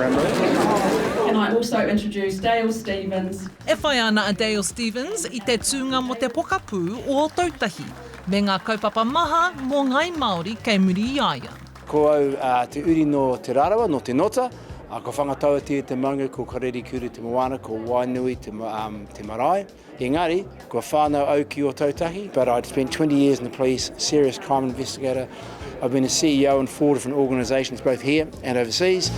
Rambo. Can I also introduce Dale Stevens? E whai ana a Dale Stevens I te tūnga mo te pokapū o Ōtautahi, me ngā kaupapa maha mō ngai Māori kei muri i aia. Ko au te uri no Te Rarawa, no te nota, ko whangataua te maunga, ko kareri kuru te moana, ko wainui te marae. Engari, ko whānau au ki Ōtautahi, but I'd spent 20 years in the police, serious crime investigator. I've been a CEO in 4 different organisations, both here and overseas.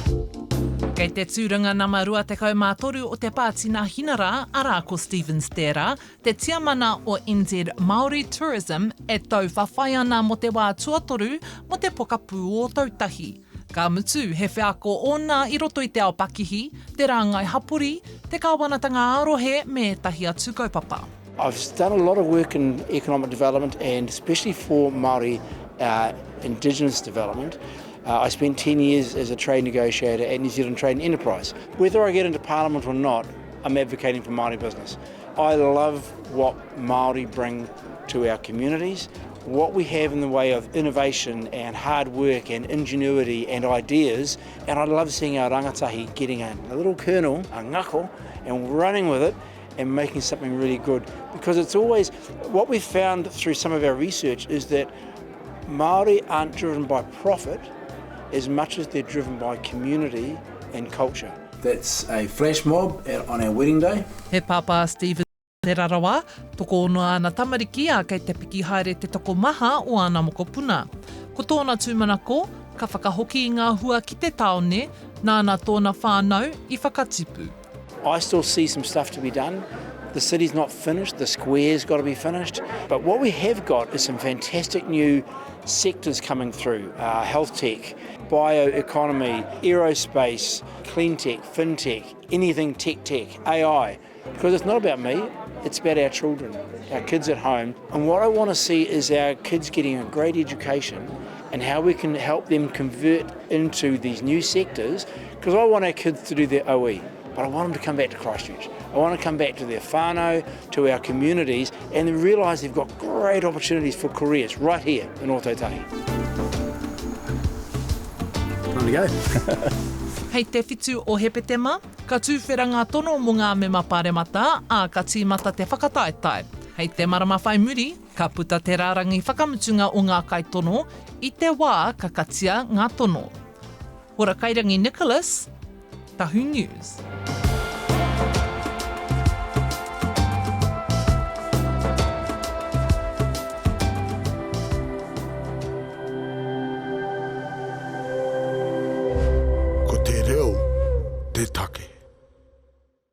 Kei te tūranga namarua te kaumātoru o te Pāti Nāhinara, arā ko Stevens tērā, te tiamana o NZ Māori Tourism e tau whawhai ana mo te wā tuatoru mo te pokapū o Ōtautahi. Ka mutu he wheako ona I roto I te aopakihi, te rāngai hapori, te kāwanatanga arohe me tahi atu kaupapa. I've done a lot of work in economic development and especially for Māori Indigenous development. I spent 10 years as a trade negotiator at New Zealand Trade and Enterprise. Whether I get into Parliament or not, I'm advocating for Māori business. I love what Māori bring to our communities, what we have in the way of innovation and hard work and ingenuity and ideas, and I love seeing our rangatahi getting a little kernel, a ngako, and running with it and making something really good. Because it's always, what we've found through some of our research is that Māori aren't driven by profit as much as they're driven by community and culture. That's a flash mob on our wedding day. He pāpā Stevens Te Rarawa, toko ono ana tamariki a kei te piki haere te toko maha o ana moko puna. Ko tōna tūmanako, ka whakahoki I ngā hua ki te taone, nāna tōna whānau I whakatipu. I still see some stuff to be done. The city's not finished, the square's got to be finished. But what we have got is some fantastic new sectors coming through. Health tech, bioeconomy, aerospace, clean tech, fintech, anything tech, AI. Because it's not about me, it's about our children, our kids at home. And what I want to see is our kids getting a great education and how we can help them convert into these new sectors. Because I want our kids to do their OE, but I want them to come back to Christchurch. I want to come back to their whānau, to our communities, and then realise they've got great opportunities for careers right here in Ōtautahi. Time to go. Hei te whitu o Hepetema, ka tūwheranga tono mo ngā mema Pāremata, a ka tīmata te whakataetai. Hei te marama whai muri, ka puta te rārangi whakamutunga o ngā kaitono, I te wā ka katia ngā tono. Hora-Kairangi Nicholas, Tahu News. Ko te reo, te take.